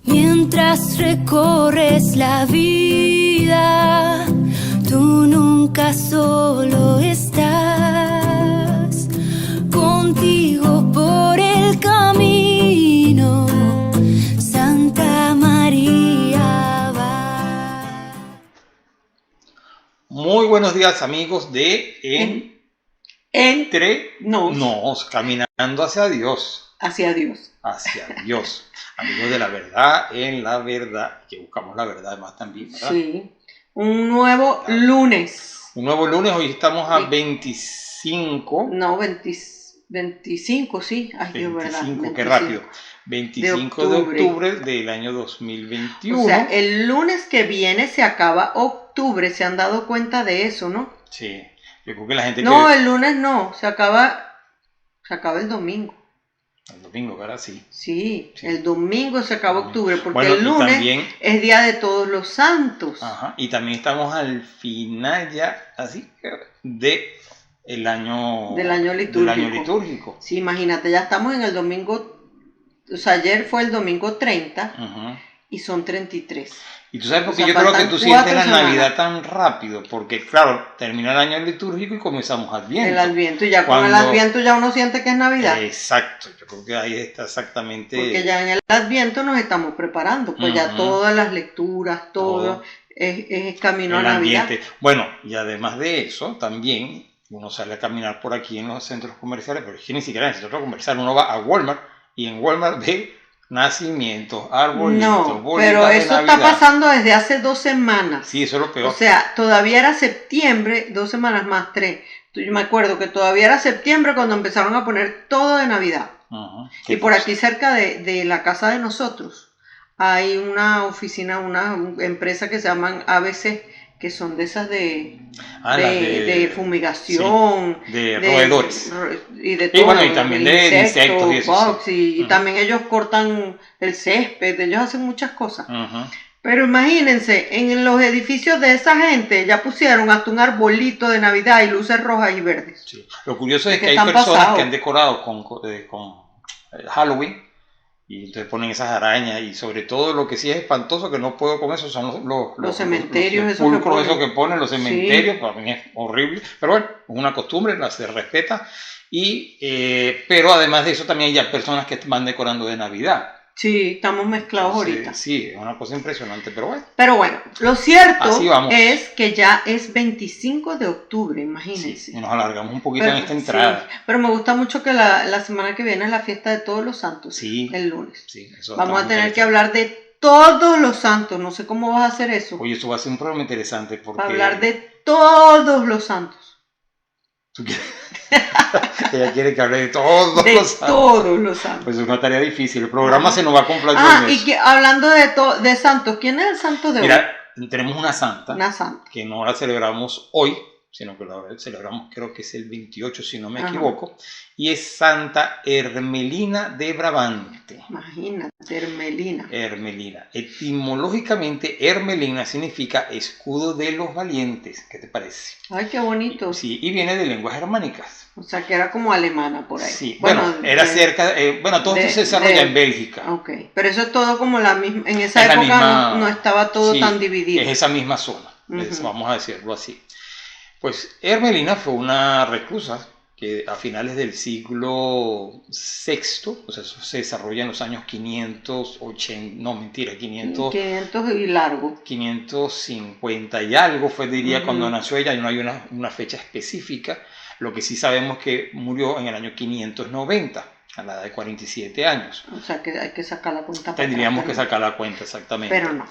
Mientras recorres la vida, tú nunca solo estás. Contigo por el camino, Santa María va. Muy buenos días, amigos de Entre Nos, caminando hacia Dios. Hacia Dios. Hacia Dios. Amigos de la verdad, en la verdad, que buscamos la verdad además también, ¿verdad? Sí. Un nuevo lunes. Un nuevo lunes, hoy estamos a 25. No, 25, sí. Ay, 25, verdad. 25, qué rápido. 25 de octubre del año 2021. O sea, el lunes que viene se acaba octubre. ¿Se han dado cuenta de eso, no? Sí. Yo creo que la gente No, el lunes no. Se acaba el domingo. El domingo, ¿verdad? Sí. Sí, el domingo se acaba octubre, porque bueno, el lunes también, es Día de Todos los Santos. Ajá, y también estamos al final ya, así, del año litúrgico. Sí, imagínate, ya estamos en el domingo, o sea, ayer fue el domingo 30, uh-huh, y son 33. Y tú sabes por qué yo creo que tú sientes la Navidad tan rápido, porque claro, termina el año litúrgico y comenzamos Adviento. El Adviento, y ya con el Adviento ya uno siente que es Navidad. Exacto, yo creo que ahí está exactamente. Porque ya en el Adviento nos estamos preparando, pues ya todas las lecturas, todo es camino a Navidad. Bueno, y además de eso, también uno sale a caminar por aquí en los centros comerciales, pero es que ni siquiera en el centro comercial, uno va a Walmart y en Walmart ve nacimientos, arbolitos, no, bolitas pero de eso Navidad. está pasando desde hace 2 semanas. Sí, eso es lo peor. O sea, todavía era septiembre, 2 semanas más, 3. Yo me acuerdo que todavía era septiembre cuando empezaron a poner todo de Navidad. Uh-huh. Y por aquí cerca de la casa de nosotros hay una oficina, una empresa que se llaman ABC, que son de esas de fumigación, sí, de roedores y de todo, bueno, y también de insectos y eso, sí. y también ellos cortan el césped, ellos hacen muchas cosas. Uh-huh. Pero imagínense, en los edificios de esa gente ya pusieron hasta un arbolito de Navidad y luces rojas y verdes. Sí. Lo curioso es que hay personas que han decorado con Halloween, y entonces ponen esas arañas, y sobre todo lo que sí es espantoso, que no puedo con eso, son los cementerios, los pulcros que ponen los cementerios, sí. Para mí es horrible, pero bueno, es una costumbre, se respeta, pero además de eso también hay ya personas que van decorando de Navidad. Sí, estamos mezclados ahorita. Sí, es una cosa impresionante, pero bueno. Pero bueno, lo cierto es que ya es 25 de octubre, imagínense. Sí, nos alargamos un poquito en esta entrada. Sí, pero me gusta mucho que la semana que viene es la fiesta de Todos los Santos, sí, el lunes. Sí, eso vamos a tener que hablar de todos los santos, no sé cómo vas a hacer eso. Oye, eso va a ser un programa interesante porque... Hablar de todos los santos. ¿Tú quieres? Ella quiere que hable de todos los santos. Todos los santos. Pues es una tarea difícil. El programa se nos va a completar. Y que, hablando de santos, ¿quién es el santo de hoy? Mira, tenemos una santa. Una santa. Que no la celebramos hoy, sino que la celebramos, creo que es el 28, si no me equivoco. Y es Santa Hermelina de Brabante. Imagínate, Hermelina. Hermelina. Etimológicamente, Hermelina significa escudo de los valientes. ¿Qué te parece? Ay, qué bonito. Sí, y viene de lenguas germánicas. O sea, que era como alemana por ahí. Sí, bueno, era cerca, todo esto se desarrolla en Bélgica. Ok, pero eso es todo como la misma, en esa época no estaba todo tan dividido. Es esa misma zona, vamos a decirlo así. Pues Hermelina fue una reclusa que a finales del siglo VI, o sea, eso se desarrolla en los años 580, no mentira, 500 y largo. 550 y algo fue, diría, cuando nació ella, y no hay una fecha específica. Lo que sí sabemos es que murió en el año 590, a la edad de 47 años. O sea, que hay que sacar la cuenta. Tendríamos que sacar la cuenta, exactamente. Pero no.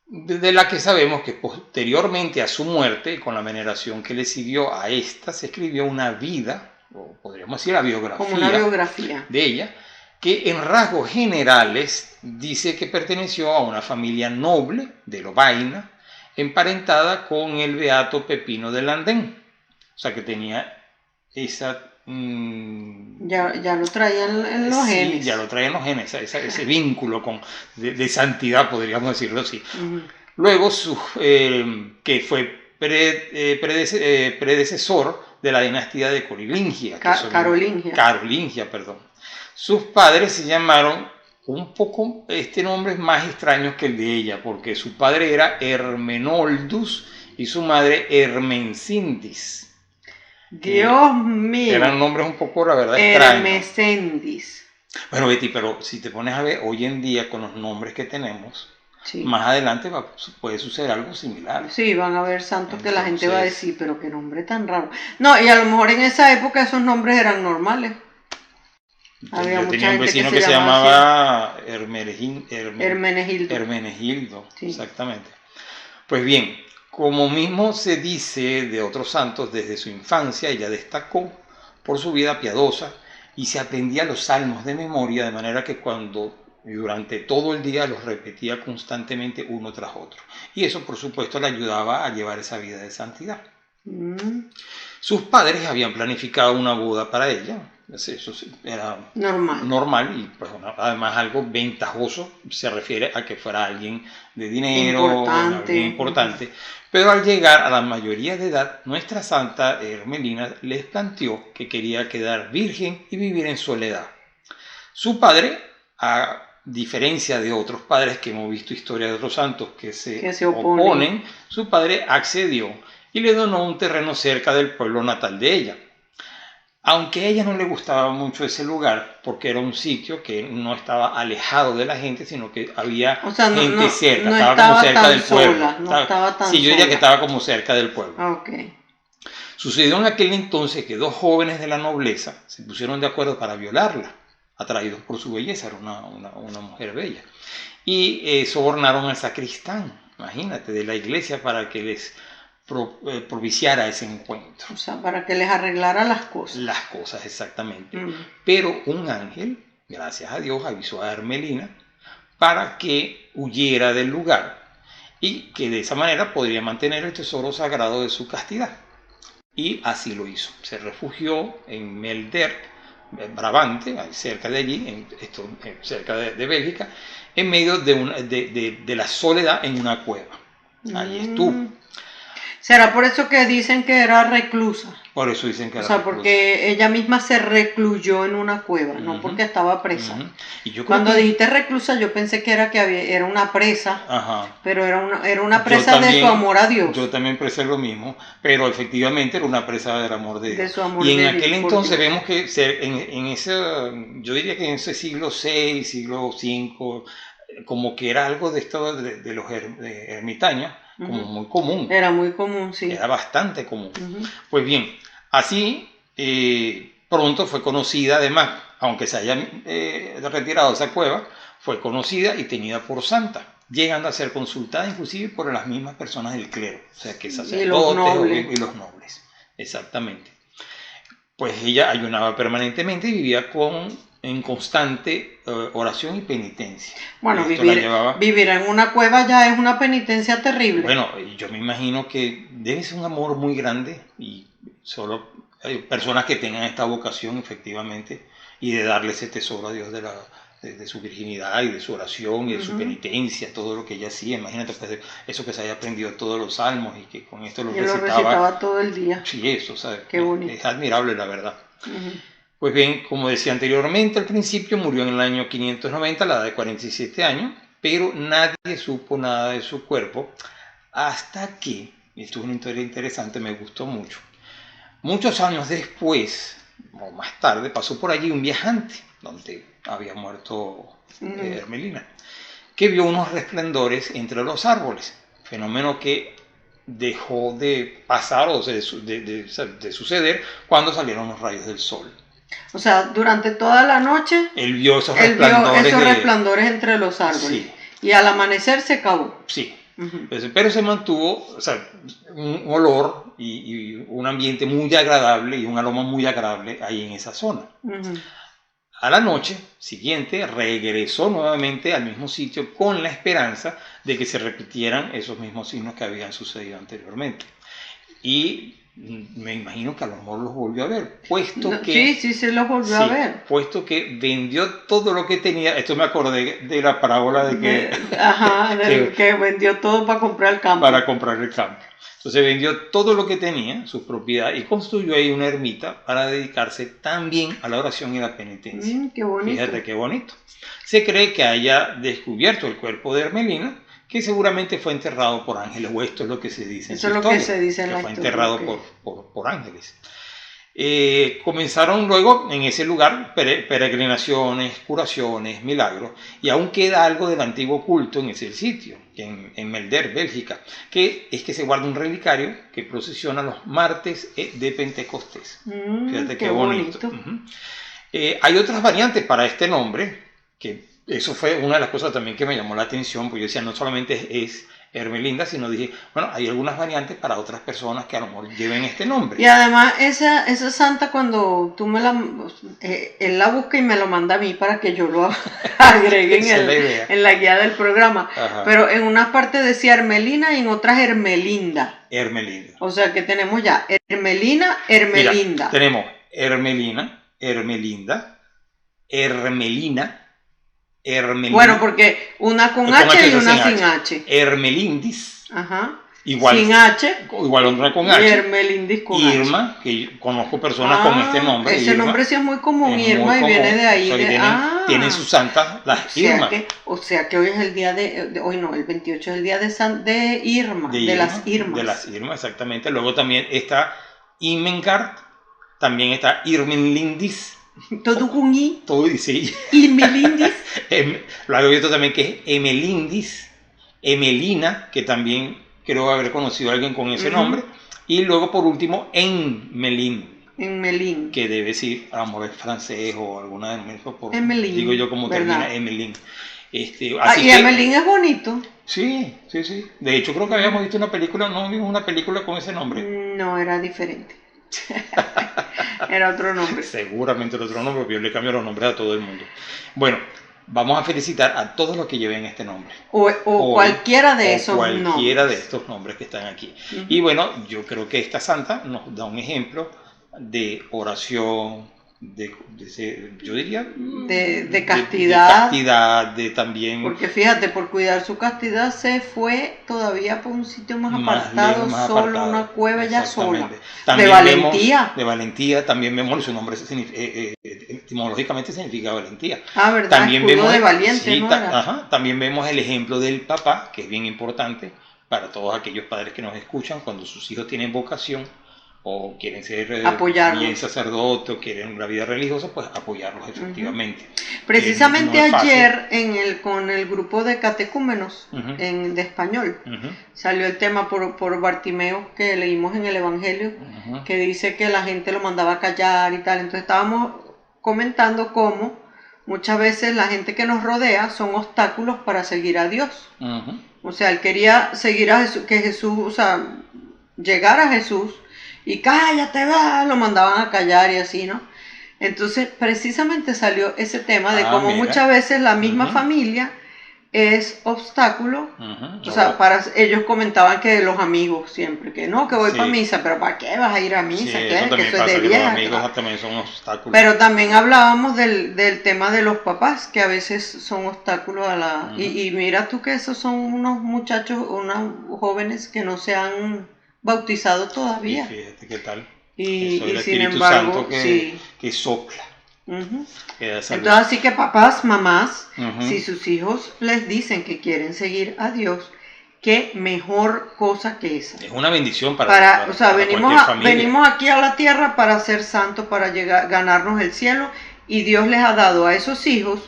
De la que sabemos que posteriormente a su muerte, con la veneración que le siguió a esta, se escribió una vida, o podríamos decir la biografía, como una biografía de ella, que en rasgos generales dice que perteneció a una familia noble de Lovaina, emparentada con el beato Pepino de Landén. O sea, que tenía esa... Ya lo traían en los genes. Sí, ya lo traían los genes, ese vínculo de santidad, podríamos decirlo así. Luego, que fue predecesor de la dinastía de Carolingia. Carolingia. Carolingia, perdón. Sus padres se llamaron un poco, este nombre es más extraño que el de ella, porque su padre era Hermenoldus y su madre Hermensindis. Dios mío. Eran nombres un poco, la verdad, extraños. Hermesendis. Bueno, Betty, pero si te pones a ver, hoy en día con los nombres que tenemos, Sí. más adelante puede suceder algo similar. Sí, van a haber santos que la gente Entonces- va a decir, pero qué nombre tan raro. No, y a lo mejor en esa época esos nombres eran normales. Había Yo mucha tenía un gente vecino que que se se llamaba llamaba Hermenegildo. Hermenegildo. Sí. Exactamente. Pues bien, como mismo se dice de otros santos, desde su infancia ella destacó por su vida piadosa y se aprendía los salmos de memoria, de manera que durante todo el día los repetía constantemente uno tras otro. Y eso, por supuesto, le ayudaba a llevar esa vida de santidad. Mm, Sus padres habían planificado una boda para ella. Eso sí, era normal y pues, además algo ventajoso, se refiere a que fuera alguien de dinero, alguien importante. Pero al llegar a la mayoría de edad, nuestra santa Hermelina les planteó que quería quedar virgen y vivir en soledad. Su padre, a diferencia de otros padres que hemos visto historias de otros santos que se oponen, su padre accedió y le donó un terreno cerca del pueblo natal de ella. Aunque a ella no le gustaba mucho ese lugar, porque era un sitio que no estaba alejado de la gente, sino que había gente cerca, estaba como cerca del pueblo. Sí, yo diría que estaba como cerca del pueblo. Okay. Sucedió en aquel entonces que dos jóvenes de la nobleza se pusieron de acuerdo para violarla, atraídos por su belleza, era una mujer bella, y sobornaron al sacristán, imagínate, de la iglesia para que les propiciara ese encuentro. O sea, para que les arreglara las cosas. Las cosas, exactamente. Pero un ángel, gracias a Dios, avisó a Hermelina para que huyera del lugar y que de esa manera podría mantener el tesoro sagrado de su castidad. Y así lo hizo. Se refugió en Melder, Brabante, cerca de allí, cerca de Bélgica, en medio de la soledad en una cueva. Allí estuvo. ¿Será por eso que dicen que era reclusa? Por eso dicen que era reclusa. O sea, reclusa. porque ella misma se recluyó en una cueva, no porque estaba presa. Y yo Cuando dijiste reclusa, yo pensé que era una presa, pero era una presa de su amor a Dios. Yo también pensé lo mismo, pero efectivamente era una presa del amor de Dios. De su amor y en de aquel Dios, entonces vemos que en ese, yo diría que en ese siglo VI, siglo V, como que era algo de esto de los ermitaños, como muy común. Era muy común, sí. Era bastante común. Pues bien, así pronto fue conocida, además, aunque se haya retirado de esa cueva, fue conocida y tenida por santa, llegando a ser consultada inclusive por las mismas personas del clero, o sea, que sacerdotes y los nobles. Exactamente. Pues ella ayunaba permanentemente y vivía en constante oración y penitencia. Bueno, vivir en una cueva ya es una penitencia terrible. Bueno, yo me imagino que debe ser un amor muy grande y solo hay personas que tengan esta vocación efectivamente y de darle ese tesoro a Dios de su virginidad y de su oración y de su penitencia, todo lo que ella hacía. Imagínate pues, eso que se haya aprendido todos los salmos y que con esto lo recitaba todo el día. Sí, eso, ¿sabes? Qué bonito. Es admirable, la verdad. Pues bien, como decía anteriormente, al principio murió en el año 590 a la edad de 47 años, pero nadie supo nada de su cuerpo hasta que, y esto es una historia interesante, me gustó mucho, muchos años después, o más tarde, pasó por allí un viajante, donde había muerto Hermelina, que vio unos resplandores entre los árboles, fenómeno que dejó de pasar o de suceder cuando salieron los rayos del sol. O sea, durante toda la noche él vio esos resplandores entre los árboles. Sí. Y al amanecer se acabó. Sí. Pero se mantuvo, o sea, un olor y un ambiente muy agradable y un aroma muy agradable ahí en esa zona. A la noche siguiente regresó nuevamente al mismo sitio con la esperanza de que se repitieran esos mismos signos que habían sucedido anteriormente. Y me imagino que a lo mejor los volvió a ver, puesto No, que... sí, se los volvió a ver. puesto que vendió todo lo que tenía. Esto me acordé de la parábola de que... Ajá, que vendió todo para comprar el campo. para comprar el campo. Entonces vendió todo lo que tenía, sus propiedades, y construyó ahí una ermita para dedicarse también a la oración y la penitencia. Qué bonito. Fíjate qué bonito. Se cree que haya descubierto el cuerpo de Hermelina, que seguramente fue enterrado por ángeles, o esto es lo que se dice en Eso su es lo que historia, se dice en que la fue historia, enterrado ok. por ángeles. Comenzaron luego en ese lugar peregrinaciones, curaciones, milagros, y aún queda algo del antiguo culto en ese sitio, en Melder, Bélgica, que es que se guarda un relicario que procesiona los martes de Pentecostés. Fíjate qué qué bonito. bonito. Hay otras variantes para este nombre, que eso fue una de las cosas también que me llamó la atención, porque yo decía, no solamente es Hermelinda, sino dije, bueno, hay algunas variantes para otras personas que a lo mejor lleven este nombre. Y además, esa santa, cuando tú él la busca y me lo manda a mí para que yo lo agregue Esa es la idea. en la guía del programa. Ajá. Pero en una parte decía Hermelina y en otras Hermelinda. Hermelinda. O sea que tenemos ya Hermelina, Hermelinda. Mira, tenemos Hermelina, Hermelinda, Hermelina, Hermelina. Bueno, porque una con H y una sin H. Hermelindis. Ajá. Igual, sin H. Igual otra con Y H. Hermelindis con Irma, que yo conozco personas con este nombre. Ese Irma, nombre sí es muy común, es Irma, muy y común. viene de ahí. O sea, tienen sus santas, las Irma. O sea que hoy es el día hoy no, el 28 es el día de Irma, de las Irmas. De las Irmas, exactamente. Luego también está Imengard, también está Irmenlindis. Todo con I. Todo dice Irmelindis. Lo había visto también que es Emelindis, Emelina, que también creo haber conocido a alguien con ese nombre. Y luego por último Enmelin. Enmelín. Que debe decir, a lo mejor es francés o alguna de Emelín, digo yo como ¿verdad? termina Emelín. Y Así Emelín es bonito. Sí, sí, sí. De hecho creo que habíamos visto una película, no vimos una película con ese nombre. No, era diferente. Era otro nombre. Seguramente era otro nombre, porque yo le cambio los nombres a todo el mundo. Bueno, vamos a felicitar a todos los que lleven este nombre. O cualquiera de esos nombres. Cualquiera de estos nombres que están aquí. Y bueno, yo creo que esta santa nos da un ejemplo de oración, yo diría de castidad. De castidad, de también. Porque fíjate, por cuidar su castidad se fue todavía por un sitio más apartado, más solo apartado. una cueva ya sola. También de valentía. De valentía, también vemos su nombre, etimológicamente significa valentía. ¿Verdad? También Escudo vemos, de valiente, sí, ¿no era? también vemos el ejemplo del papá, que es bien importante para todos aquellos padres que nos escuchan cuando sus hijos tienen vocación o quieren ser bien sacerdote o quieren una vida religiosa, pues apoyarlos efectivamente. Precisamente no es ayer con el grupo de catecúmenos de español salió el tema por Bartimeo que leímos en el Evangelio, que dice que la gente lo mandaba a callar y tal. Entonces estábamos comentando cómo muchas veces la gente que nos rodea son obstáculos para seguir a Dios. O sea, él quería seguir a Jesús, que Jesús, o sea, llegar a Jesús, y cállate, va, lo mandaban a callar y así, ¿no? Entonces, precisamente salió ese tema de cómo muchas veces la misma familia es obstáculo. O sea, ellos comentaban que los amigos siempre, que no, que voy para misa, pero ¿para qué vas a ir a misa? Sí, que eso también eso pasa, es de que vieja. los amigos también son obstáculos. Pero también hablábamos del tema de los papás, que a veces son obstáculos a la... Y mira tú que esos son unos muchachos, unos jóvenes que no se han bautizado todavía. Y fíjate qué tal. Y el sin Espíritu embargo, Santo que sopla. Entonces, así que papás, mamás, si sus hijos les dicen que quieren seguir a Dios, qué mejor cosa que esa. Es una bendición para o sea, para venimos aquí a la tierra para ser santos, para ganarnos el cielo, y Dios les ha dado a esos hijos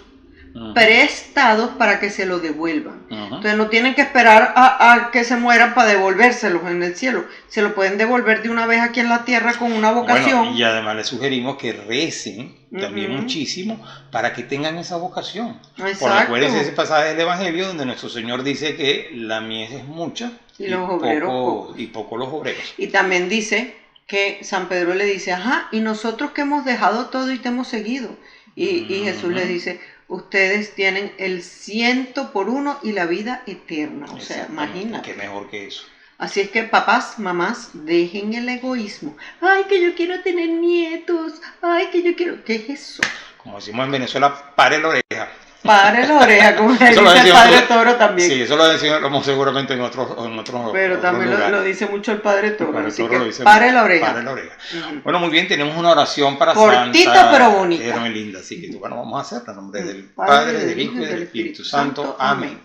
prestados para que se lo devuelvan. Entonces no tienen que esperar a que se mueran para devolvérselos en el cielo. Se lo pueden devolver de una vez aquí en la tierra con una vocación. Bueno, y además les sugerimos que recen también muchísimo para que tengan esa vocación. Por acuérdense ese pasaje del Evangelio donde nuestro Señor dice que la mies es mucha y los obreros poco los obreros. Y también dice que San Pedro le dice, y nosotros que hemos dejado todo y te hemos seguido. Y Jesús le dice, ustedes tienen el 100 por 1 y la vida eterna. O sea, imagínate. Qué mejor que eso. Así es que papás, mamás, dejen el egoísmo. Ay, que yo quiero tener nietos. Ay, que yo quiero... ¿Qué es eso? Como decimos en Venezuela, pare la oreja. Pare la oreja, como dice el padre Toro también. Sí, eso lo decimos seguramente en otros pero también lo dice mucho el padre Toro. El así Toro que pare la oreja. Pare la oreja. Bueno, muy bien, tenemos una oración para cortita Santa pero bonita. Hermelinda. Así que bueno, vamos a hacer en nombre del Padre, del Hijo y del Espíritu Santo. Amén.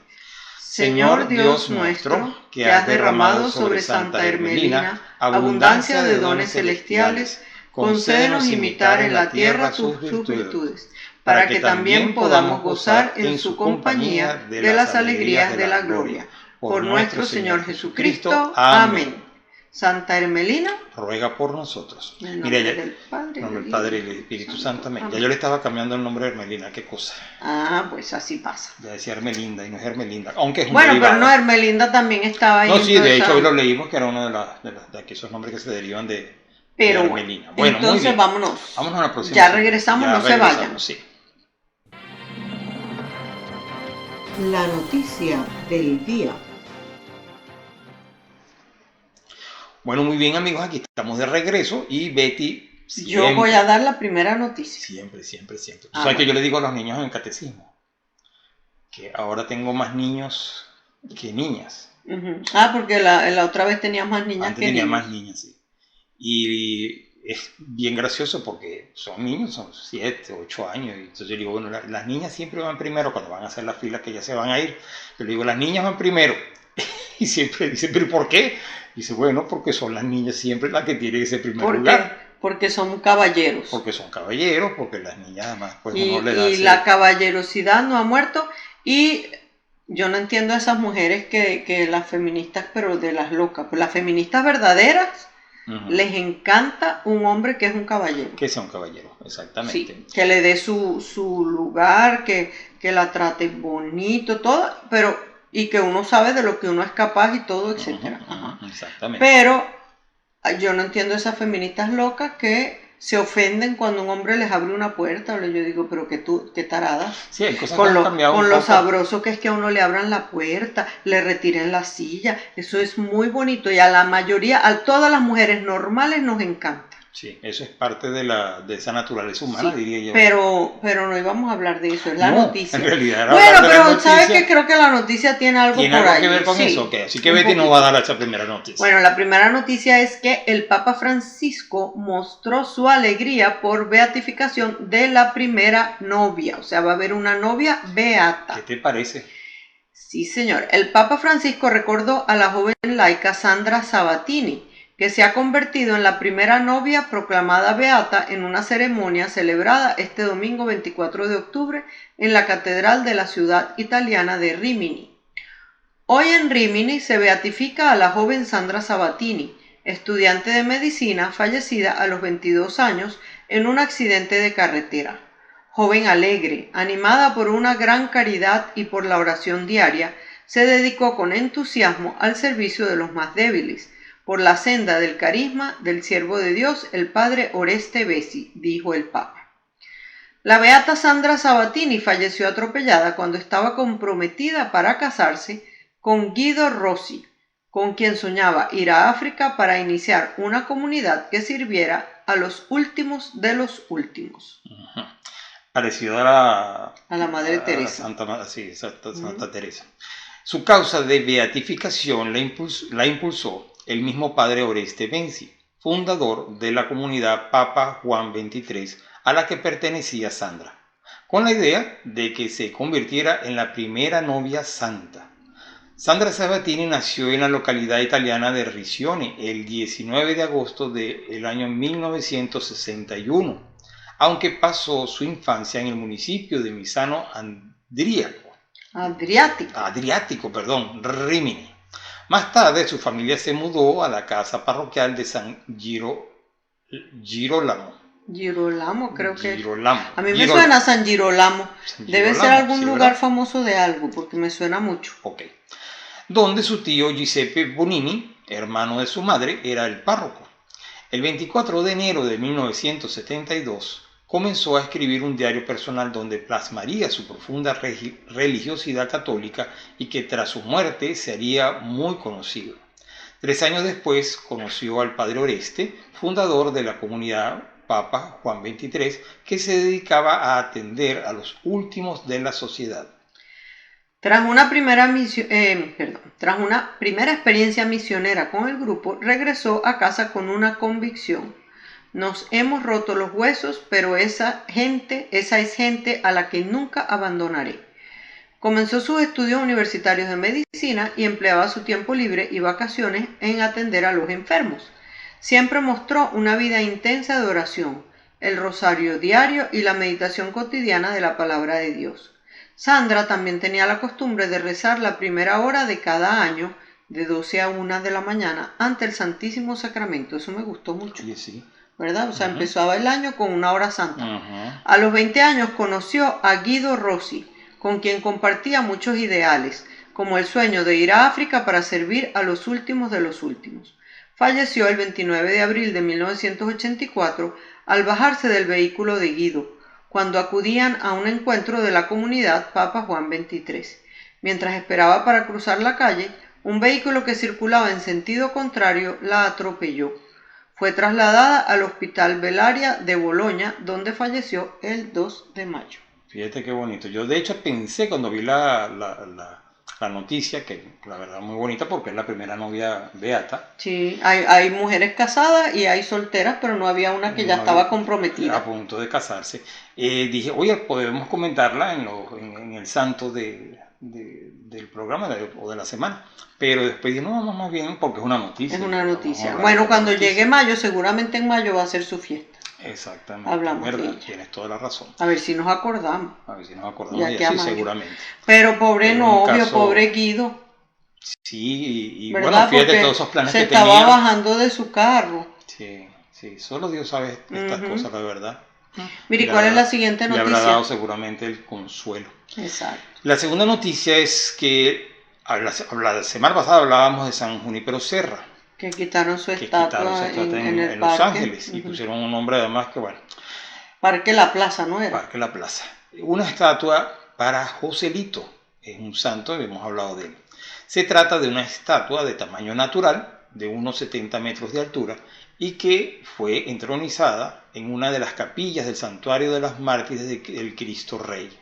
Señor Dios nuestro, que has derramado sobre Santa Hermelina abundancia de dones celestiales, concédenos imitar en la tierra sus virtudes, para que también podamos gozar en su compañía de las alegrías de la gloria. Por nuestro Señor Jesucristo. Amén. Santa Hermelina, ruega por nosotros. En nombre del Padre y del Espíritu Santo. Amén. Ya yo le estaba cambiando el nombre de Hermelina, qué cosa. Ah, pues así pasa. Ya decía Hermelinda y no es Hermelinda, aunque es un bueno, derivado. pero no, Hermelinda también estaba ahí. No, sí, de hecho hoy lo leímos que era uno de esos nombres que se derivan de Hermelina. Bueno, entonces muy bien. vámonos. Vámonos a la próxima. Ya regresamos, no se vayan. Sí. La noticia del día. Bueno, muy bien amigos, aquí estamos de regreso y Betty siempre, yo voy a dar la primera noticia. Siempre. Tú sabes que yo le digo a los niños en el catecismo que ahora tengo más niños que niñas. Ah, porque la otra vez tenía más niñas Antes que tenía niños. más niñas, sí. Y es bien gracioso porque son niños, son 7, 8 años. Y entonces yo digo, bueno, las niñas siempre van primero cuando van a hacer las filas que ya se van a ir. Yo le digo, las niñas van primero. Y siempre dice, ¿pero por qué? Dice, bueno, porque son las niñas siempre las que tienen ese primer lugar. Porque son caballeros. Porque son caballeros, porque las niñas además pues y, uno le da... Y la caballerosidad no ha muerto. Y yo no entiendo a esas mujeres que las feministas, pero de las locas. Pues las feministas verdaderas les encanta un hombre que es un caballero. Que sea un caballero, exactamente. Sí, que le dé su lugar, que la trate bonito, todo, pero... y que uno sabe de lo que uno es capaz y todo, etcétera. Exactamente. Pero yo no entiendo esas feministas locas que se ofenden cuando un hombre les abre una puerta. Yo digo, pero qué tarada. Sí, hay cosas que han cambiado con un lo poco. sabroso que es que a uno le abran la puerta, le retiren la silla. Eso es muy bonito y a la mayoría, a todas las mujeres normales nos encanta. Sí, eso es parte de esa naturaleza humana, sí, diría yo. Pero no íbamos a hablar de eso, es la noticia. En realidad era bueno, pero ¿sabes qué? Creo que la noticia tiene algo por ahí. ¿Tiene algo que ver con eso? Okay. Así que Betty nos va a dar esa primera noticia. Bueno, la primera noticia es que el Papa Francisco mostró su alegría por beatificación de la primera novia. O sea, va a haber una novia beata. ¿Qué te parece? Sí, señor. El Papa Francisco recordó a la joven laica Sandra Sabatini, que se ha convertido en la primera novia proclamada beata en una ceremonia celebrada este domingo 24 de octubre en la catedral de la ciudad italiana de Rimini. Hoy en Rimini se beatifica a la joven Sandra Sabatini, estudiante de medicina fallecida a los 22 años en un accidente de carretera. Joven alegre, animada por una gran caridad y por la oración diaria, se dedicó con entusiasmo al servicio de los más débiles, por la senda del carisma del siervo de Dios, el padre Oreste Bessi, dijo el Papa. La beata Sandra Sabatini falleció atropellada cuando estaba comprometida para casarse con Guido Rossi, con quien soñaba ir a África para iniciar una comunidad que sirviera a los últimos de los últimos. Parecido a la Madre Teresa. Santa Teresa. Su causa de beatificación la impulsó el mismo padre Oreste Bessi, fundador de la comunidad Papa Juan XXIII, a la que pertenecía Sandra, con la idea de que se convirtiera en la primera novia santa. Sandra Sabatini nació en la localidad italiana de Riccione el 19 de agosto del año 1961, aunque pasó su infancia en el municipio de Misano Adriático, Rimini. Más tarde su familia se mudó a la casa parroquial de San Girolamo. Creo que. Girolamo. A mí me suena San Girolamo. Debe ser algún lugar famoso de algo, porque me suena mucho. Ok. Donde su tío Giuseppe Bonini, hermano de su madre, era el párroco. El 24 de enero de 1972 comenzó a escribir un diario personal donde plasmaría su profunda religiosidad católica y que tras su muerte se haría muy conocido. 3 años después conoció al padre Oreste, fundador de la comunidad Papa Juan XXIII, que se dedicaba a atender a los últimos de la sociedad. Tras una primera experiencia misionera con el grupo, regresó a casa con una convicción: nos hemos roto los huesos, pero esa es gente a la que nunca abandonaré. Comenzó sus estudios universitarios de medicina y empleaba su tiempo libre y vacaciones en atender a los enfermos. Siempre mostró una vida intensa de oración, el rosario diario y la meditación cotidiana de la palabra de Dios. Sandra también tenía la costumbre de rezar la primera hora de cada año, de 12 a 1 de la mañana, ante el Santísimo Sacramento. Eso me gustó mucho. Sí. ¿Verdad? O sea, empezaba el año con una hora santa. A los 20 años conoció a Guido Rossi, con quien compartía muchos ideales, como el sueño de ir a África para servir a los últimos de los últimos. Falleció el 29 de abril de 1984 al bajarse del vehículo de Guido, cuando acudían a un encuentro de la comunidad Papa Juan XXIII. Mientras esperaba para cruzar la calle, un vehículo que circulaba en sentido contrario la atropelló. Fue trasladada al Hospital Bellaria de Boloña, donde falleció el 2 de mayo. Fíjate qué bonito. Yo de hecho pensé cuando vi la noticia, que la verdad muy bonita porque es la primera novia beata. Sí, hay mujeres casadas y hay solteras, pero no había una que ya estaba comprometida. A punto de casarse. Dije, oye, podemos comentarla en el santo del programa o de la semana. Pero después dije, no, vamos más bien porque es una noticia. Es una noticia. Bueno, cuando llegue mayo, seguramente en mayo va a ser su fiesta. Exactamente. Hablamos ¿verdad? de ella. Tienes toda la razón. A ver si nos acordamos. Sí, seguramente. Pero pobre novio, pobre Guido. Sí, y ¿verdad? bueno, fíjate porque todos esos planes que tenía. Se estaba bajando de su carro. Sí, solo Dios sabe estas cosas, la verdad. Mire, ¿cuál es la siguiente noticia? Le habrá dado seguramente el consuelo. Exacto. La segunda noticia es que la semana pasada hablábamos de San Junípero Serra. Que quitaron su estatua en Los Ángeles y pusieron un nombre además que bueno. Parque La Plaza, ¿no era? Parque La Plaza. Una estatua para Joselito. Es un santo, hemos hablado de él. Se trata de una estatua de tamaño natural, de unos 70 metros de altura, y que fue entronizada en una de las capillas del Santuario de las Mártires del Cristo Rey.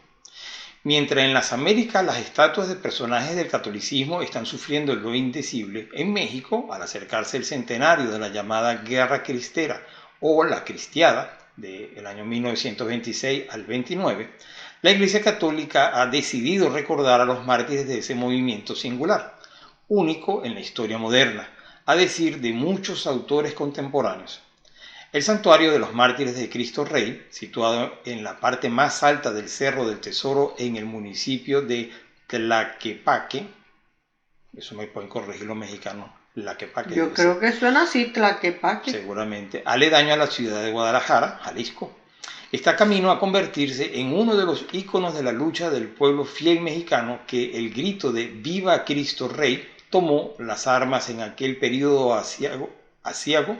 Mientras en las Américas las estatuas de personajes del catolicismo están sufriendo lo indecible, en México, al acercarse el centenario de la llamada Guerra Cristera o la Cristiada, del año 1926 al 29, la Iglesia Católica ha decidido recordar a los mártires de ese movimiento singular, único en la historia moderna, a decir de muchos autores contemporáneos. El santuario de los mártires de Cristo Rey, situado en la parte más alta del Cerro del Tesoro en el municipio de Tlaquepaque, eso me pueden corregir los mexicanos, Tlaquepaque. Yo creo que suena así, Tlaquepaque. Seguramente, aledaño a la ciudad de Guadalajara, Jalisco, está camino a convertirse en uno de los íconos de la lucha del pueblo fiel mexicano que el grito de ¡Viva Cristo Rey! Tomó las armas en aquel periodo aciago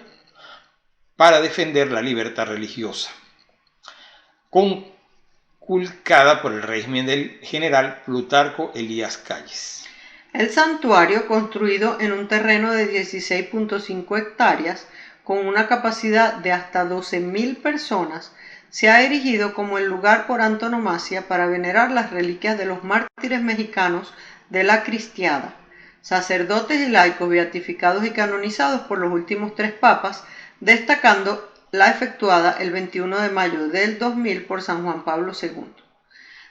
para defender la libertad religiosa, conculcada por el régimen del general Plutarco Elías Calles. El santuario, construido en un terreno de 16.5 hectáreas, con una capacidad de hasta 12.000 personas, se ha erigido como el lugar por antonomasia para venerar las reliquias de los mártires mexicanos de la Cristiada, sacerdotes y laicos beatificados y canonizados por los últimos 3 papas, destacando la efectuada el 21 de mayo del 2000 por San Juan Pablo II.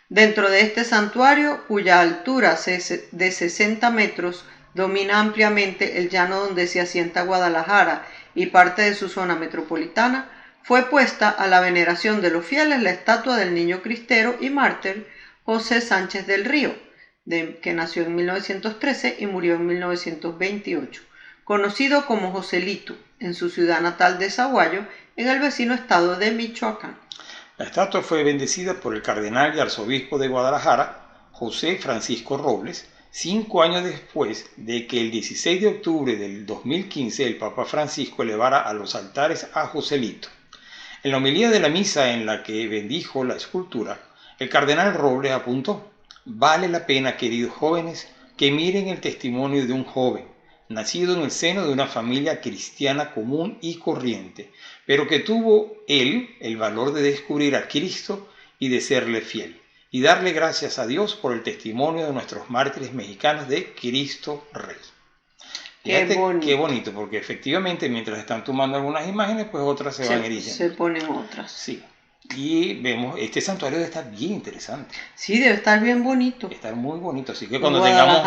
Dentro de este santuario, cuya altura de 60 metros domina ampliamente el llano donde se asienta Guadalajara y parte de su zona metropolitana, fue puesta a la veneración de los fieles la estatua del niño cristero y mártir José Sánchez del Río, que nació en 1913 y murió en 1928, conocido como Joselito, en su ciudad natal de Zaguayo, en el vecino estado de Michoacán. La estatua fue bendecida por el cardenal y arzobispo de Guadalajara, José Francisco Robles, 5 años después de que el 16 de octubre del 2015 el Papa Francisco elevara a los altares a Joselito. En la homilía de la misa en la que bendijo la escultura, el cardenal Robles apuntó: «Vale la pena, queridos jóvenes, que miren el testimonio de un joven, nacido en el seno de una familia cristiana común y corriente, pero que tuvo él el valor de descubrir a Cristo y de serle fiel, y darle gracias a Dios por el testimonio de nuestros mártires mexicanos de Cristo Rey. Fíjate qué bonito, porque efectivamente mientras están tomando algunas imágenes, pues otras se van erigiendo. Se ponen otras. Sí. Y vemos, este santuario debe estar bien interesante. Sí, debe estar bien bonito. Debe estar muy bonito, así que cuando tengamos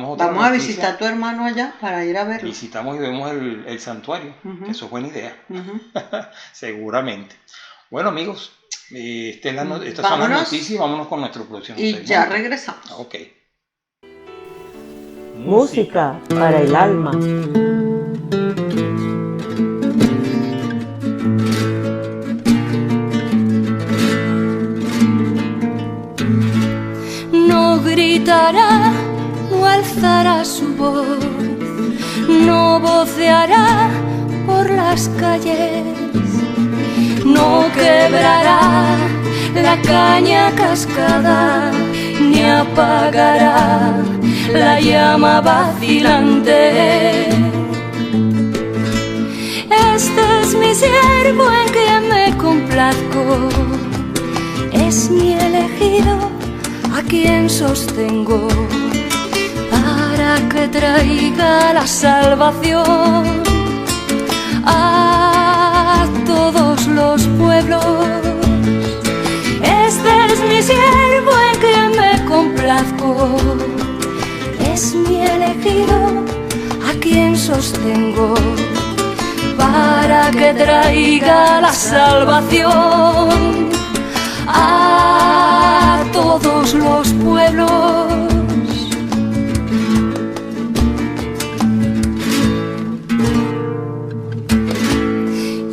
otra vamos a visitar a tu hermano allá para ir a verlo. Visitamos y vemos el santuario, eso es buena idea. Seguramente. Bueno, amigos, estas son las noticias, vámonos con nuestro próximo segmento. Ya regresamos. Ok. Música para el alma. No gritará, no alzará su voz, no voceará por las calles, no quebrará la caña cascada, ni apagará la llama vacilante. Este es mi siervo en quien me complazco, es mi elegido a quien sostengo, para que traiga la salvación a todos los pueblos. Este es mi siervo en quien me complazco, es mi elegido a quien sostengo, para que traiga la salvación a todos los pueblos.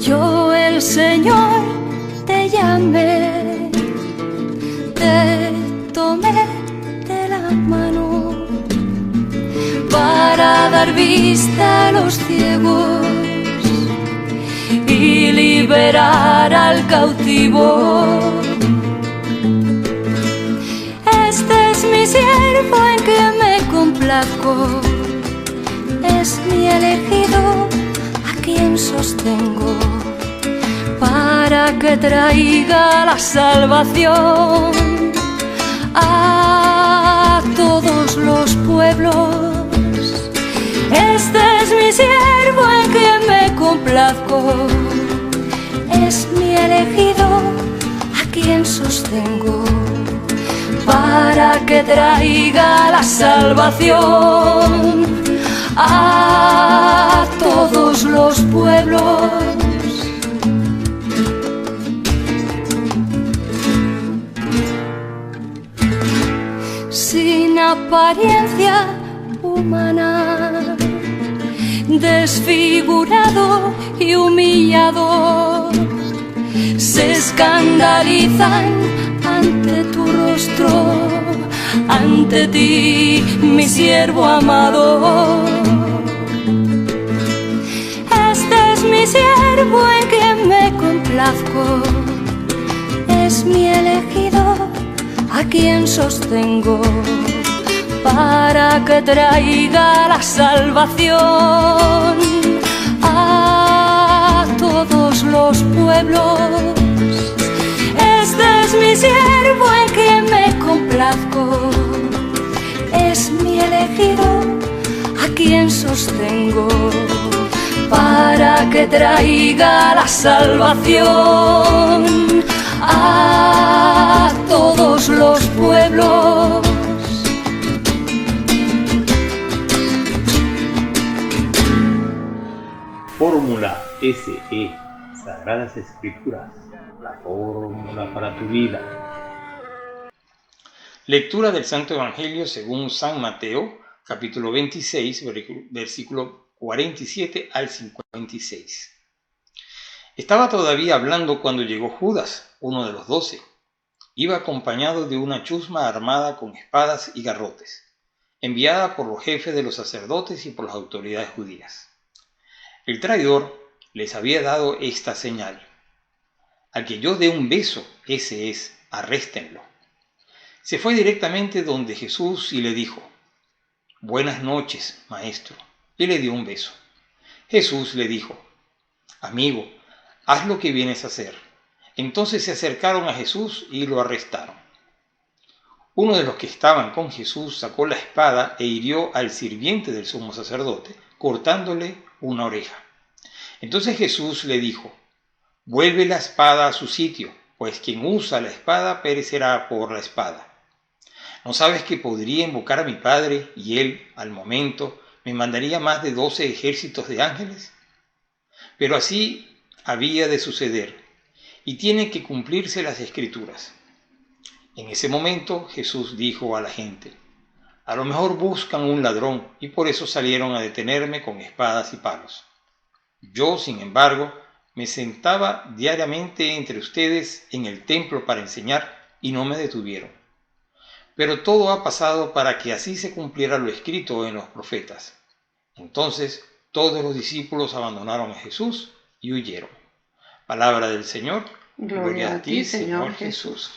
Yo, el Señor, te llamé, te tomé de la mano para dar vista a los ciegos y liberar al cautivo. Este es mi siervo en quien me complazco, es mi elegido a quien sostengo, para que traiga la salvación a todos los pueblos. Este es mi siervo en quien me complazco, es mi elegido a quien sostengo, para que traiga la salvación a todos los pueblos. Sin apariencia humana, desfigurado y humillado, se escandalizan ante tu rostro, ante ti, mi siervo amado. Este es mi siervo en quien me complazco, es mi elegido a quien sostengo, para que traiga la salvación a todos los pueblos. Este es mi siervo en quien me complazco, es mi elegido a quien sostengo, para que traiga la salvación a todos los pueblos. Fórmula SE, Sagradas Escrituras, la fórmula para tu vida. Lectura del Santo Evangelio según San Mateo, capítulo 26, versículo 47 al 56. Estaba todavía hablando cuando llegó Judas, uno de los 12. Iba acompañado de una chusma armada con espadas y garrotes, enviada por los jefes de los sacerdotes y por las autoridades judías. El traidor les había dado esta señal: al que yo dé un beso, ese es, arréstenlo. Se fue directamente donde Jesús y le dijo: buenas noches, maestro, y le dio un beso. Jesús le dijo, amigo, haz lo que vienes a hacer. Entonces se acercaron a Jesús y lo arrestaron. Uno de los que estaban con Jesús sacó la espada e hirió al sirviente del sumo sacerdote, cortándole una oreja. Entonces Jesús le dijo, vuelve la espada a su sitio, pues quien usa la espada perecerá por la espada. ¿No sabes que podría invocar a mi Padre y Él, al momento, me mandaría más de 12 ejércitos de ángeles? Pero así había de suceder, y tienen que cumplirse las Escrituras. En ese momento Jesús dijo a la gente, a lo mejor buscan un ladrón, y por eso salieron a detenerme con espadas y palos. Yo, sin embargo, me sentaba diariamente entre ustedes en el templo para enseñar, y no me detuvieron. Pero todo ha pasado para que así se cumpliera lo escrito en los profetas. Entonces todos los discípulos abandonaron a Jesús y huyeron. Palabra del Señor. Gloria a ti, Señor Jesús.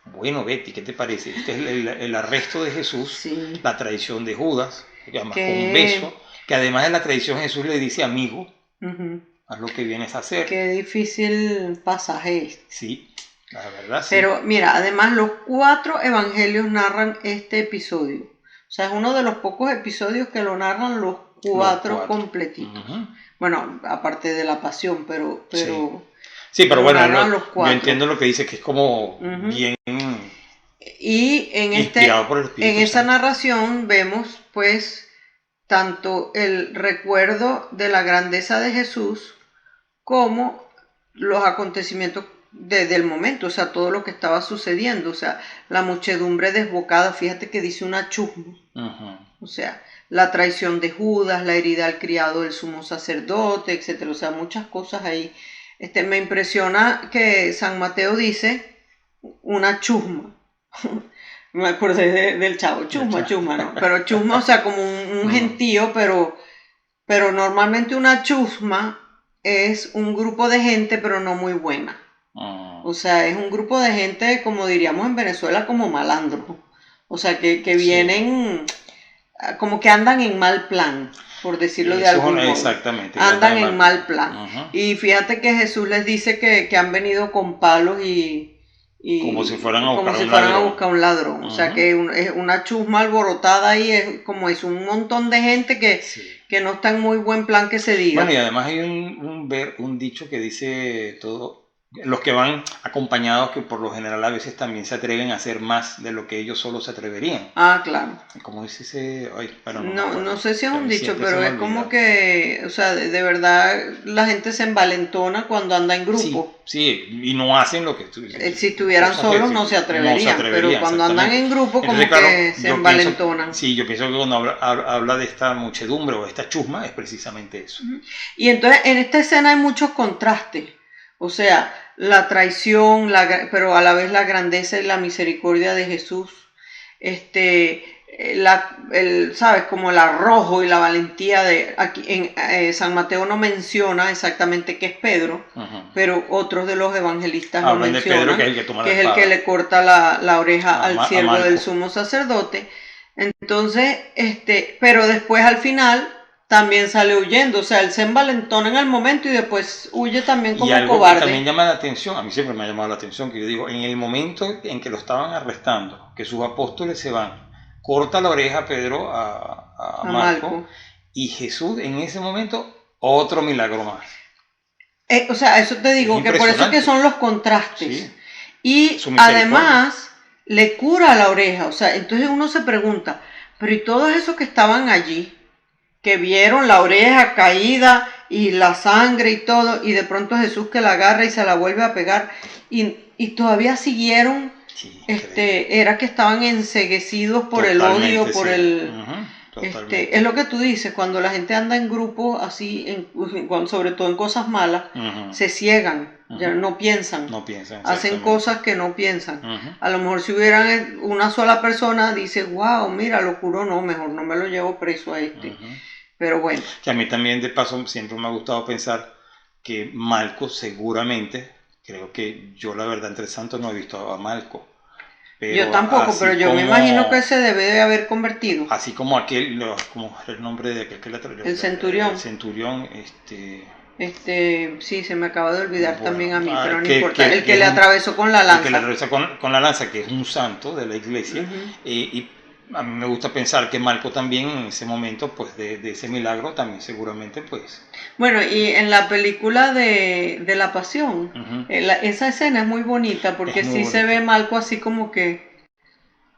Bueno, Betty, ¿qué te parece? Este es el arresto de Jesús, Sí. la traición de Judas, que además Que- con un beso, que además de la traición Jesús le dice, amigo, Ujú. haz lo que vienes a hacer. Qué difícil pasaje este. Sí, la verdad sí. Pero mira, además los 4 evangelios narran este episodio. O sea, es uno de los pocos episodios que lo narran los 4 completitos. Ujú. Bueno, aparte de la pasión, pero Sí, pero lo bueno, narran los yo 4. entiendo lo que dice, que es como Ujú. bien Y en inspirado por el Espíritu en esa Santo. narración vemos pues tanto el recuerdo de la grandeza de Jesús como los acontecimientos del momento, o sea, todo lo que estaba sucediendo, o sea, la muchedumbre desbocada, fíjate que dice una chusma, Ujú. o sea, la traición de Judas, la herida al criado del sumo sacerdote, etcétera, o sea, muchas cosas ahí. Me impresiona que San Mateo dice una chusma. Me acordé del chavo, chusma, ¿no? Pero chusma, o sea, como un gentío, pero normalmente una chusma es un grupo de gente, pero no muy buena. O sea, es un grupo de gente, como diríamos en Venezuela, como malandro. O sea, que vienen, como que andan en mal plan, por decirlo de algún modo. Exactamente. Andan en mal plan. Ujú. Y fíjate que Jesús les dice que han venido con palos y Como si fueran a buscar como si un fueran a ladrón. buscar un ladrón. O sea, Ujú. que es una chusma alborotada ahí, es un montón de gente Sí. que no está en muy buen plan que se diga. Bueno, y además hay un dicho que dice todo, los que van acompañados, que por lo general a veces también se atreven a hacer más de lo que ellos solos se atreverían. Ah, claro. Como dice ese, ay, pero no me No, acuerdo. no sé si es un Siempre dicho, se pero me es olvida. como que, o sea, de verdad la gente se envalentona cuando anda en grupo. Sí, y no hacen lo que tú Si estuvieran cosas que solos sí, no se atreverían, pero cuando andan en grupo como Entonces, claro, que se yo envalentonan. Sí, yo pienso que cuando habla de esta muchedumbre o esta chusma es precisamente eso. Y entonces en esta escena hay muchos contrastes, o sea, la traición, pero a la vez la grandeza y la misericordia de Jesús, sabes, como el arrojo y la valentía de aquí en San Mateo no menciona exactamente qué es Pedro, Ujú. pero otros de los evangelistas lo Hablan de mencionan, Pedro, que es el que toma la que es el espada. que le corta la oreja al siervo Malco. del sumo sacerdote. Entonces, pero después al final también sale huyendo, o sea, él se envalentona en el momento y después huye también como Y algo cobarde. que también llama la atención, a mí siempre me ha llamado la atención, que yo digo, en el momento en que lo estaban arrestando, que sus apóstoles se van, corta la oreja a Pedro, a Malco, y Jesús en ese momento, otro milagro más. O sea, eso te digo, Es que por eso es que impresionante. son los contrastes. Sí. Y Su misericordia. además le cura la oreja, o sea, entonces uno se pregunta, pero ¿y todos esos que estaban allí, que vieron la oreja caída y la sangre y todo, y de pronto Jesús que la agarra y se la vuelve a pegar, y todavía siguieron, Sí, era que estaban enceguecidos por el Totalmente, odio, por sí. el... Ujú, totalmente. es lo que tú dices, cuando la gente anda en grupo así, sobre todo en cosas malas, Ujú. se ciegan, ya Ujú. no piensan, No piensan. hacen exactamente. cosas que no piensan. Ujú. A lo mejor si hubieran una sola persona, dice, wow, mira, lo curó, no, mejor no me lo llevo preso a este. Ujú. Pero bueno, Que a mí también de paso siempre me ha gustado pensar que Malco seguramente, creo que yo la verdad entre santos no he visto a Malco, Yo tampoco, pero yo me imagino que se debe de haber convertido. Así como aquel, como el nombre de aquel que el centurión. El centurión, sí, se me acaba de olvidar también a mí, pero no que, importa. Que, el que le atravesó con la lanza. El que le atravesó con la lanza, que es un santo de la iglesia. Y a mí me gusta pensar que Marco también en ese momento, pues de ese milagro, también seguramente, pues... Bueno, y en la película de la Pasión, esa escena es muy bonita, porque sí se ve Marco así como que,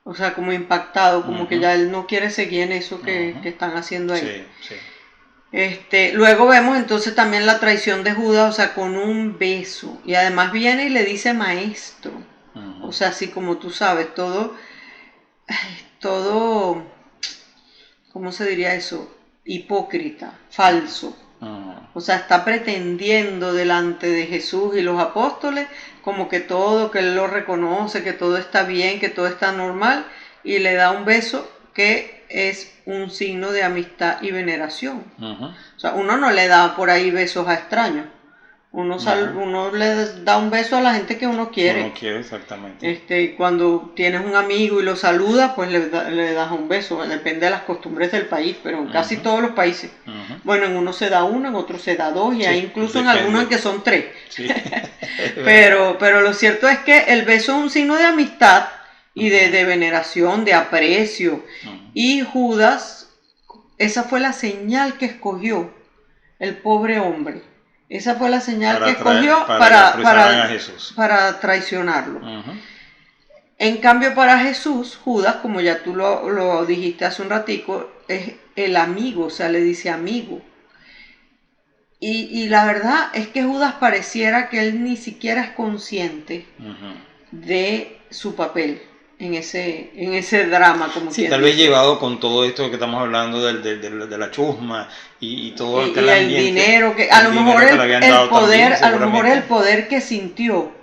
o sea, como impactado, como que ya él no quiere seguir en eso que están haciendo ahí. Sí. Luego vemos entonces también la traición de Judas, o sea, con un beso, y además viene y le dice maestro, o sea, así como tú sabes, todo, ¿cómo se diría eso? Hipócrita, falso. O sea, está pretendiendo delante de Jesús y los apóstoles como que todo, que él lo reconoce, que todo está bien, que todo está normal, y le da un beso que es un signo de amistad y veneración. O sea, uno no le da por ahí besos a extraños. Uno le da un beso a la gente que uno quiere. Uno quiere, exactamente. Cuando tienes un amigo y lo saludas, pues le das un beso. Depende de las costumbres del país, pero en casi todos los países. Bueno, en uno se da uno, en otro se da dos, y hay incluso en algunos en que son tres. Sí. pero lo cierto es que el beso es un signo de amistad y de veneración, de aprecio. Y Judas, esa fue la señal que escogió el pobre hombre. Esa fue la señal que escogió para traicionarlo. En cambio, para Jesús, Judas, como ya tú lo dijiste hace un ratico, es el amigo, o sea, le dice amigo. Y la verdad es que Judas pareciera que él ni siquiera es consciente de su papel en ese drama, como sí, tal vez llevado con todo esto que estamos hablando de la chusma y todo el ambiente, dinero que a lo mejor el poder que sintió.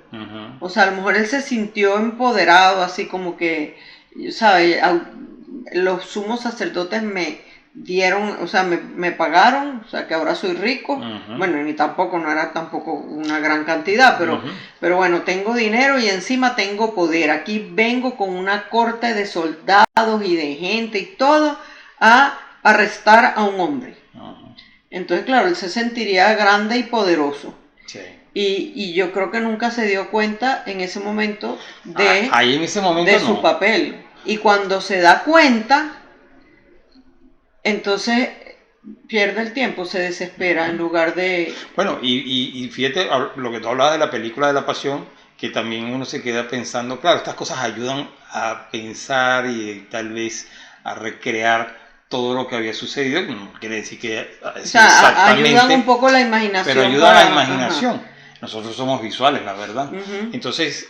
O sea, a lo mejor él se sintió empoderado, así como que, ¿sabes? Los sumos sacerdotes me dieron, o sea, me pagaron, o sea, que ahora soy rico. Bueno, no era tampoco una gran cantidad, pero bueno, tengo dinero y encima tengo poder. Aquí vengo con una corte de soldados y de gente y todo a arrestar a un hombre. Entonces, claro, él se sentiría grande y poderoso. Sí. Y yo creo que nunca se dio cuenta en ese momento de su papel. Y cuando se da cuenta, entonces pierde el tiempo, se desespera en lugar de... Bueno, y fíjate lo que tú hablabas de la película de la Pasión, que también uno se queda pensando, claro, estas cosas ayudan a pensar y tal vez a recrear todo lo que había sucedido. No quiere decir que... O sea, ayudan un poco la imaginación. Pero ayudan a la imaginación. Nosotros somos visuales, la verdad. Entonces,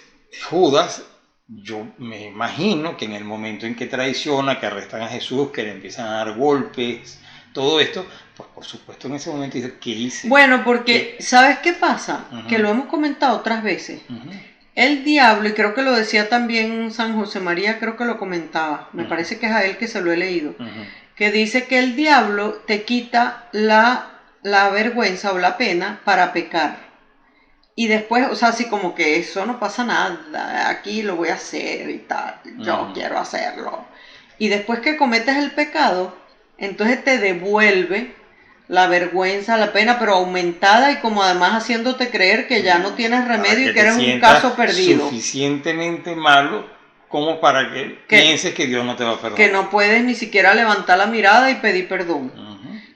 Judas... Yo me imagino que en el momento en que traiciona, que arrestan a Jesús, que le empiezan a dar golpes, todo esto, pues por supuesto en ese momento dice, ¿qué hice? Bueno, porque ¿sabes qué pasa? Que lo hemos comentado otras veces. El diablo, y creo que lo decía también San José María, creo que lo comentaba, me parece que es a él que se lo he leído, que dice que el diablo te quita la vergüenza o la pena para pecar. Y después, o sea, así como que eso no pasa nada, aquí lo voy a hacer y tal, yo quiero hacerlo. Y después que cometes el pecado, entonces te devuelve la vergüenza, la pena, pero aumentada y como además haciéndote creer que ya no tienes remedio y que eres un caso perdido. Suficientemente malo como para que pienses que Dios no te va a perdonar. Que no puedes ni siquiera levantar la mirada y pedir perdón.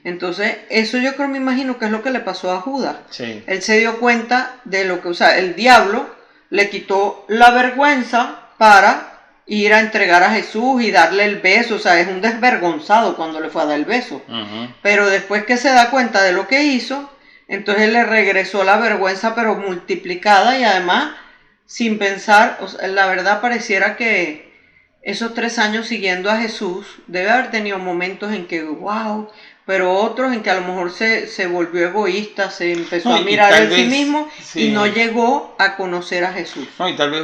Entonces, eso yo creo, me imagino que es lo que le pasó a Judas. Sí. Él se dio cuenta de lo que, o sea, el diablo le quitó la vergüenza para ir a entregar a Jesús y darle el beso. O sea, es un desvergonzado cuando le fue a dar el beso. Pero después que se da cuenta de lo que hizo, entonces le regresó la vergüenza, pero multiplicada y además sin pensar. O sea, la verdad pareciera que esos 3 años siguiendo a Jesús debe haber tenido momentos en que, wow, pero otros en que a lo mejor se volvió egoísta, se empezó a mirar en sí mismo y no llegó a conocer a Jesús. No, y tal vez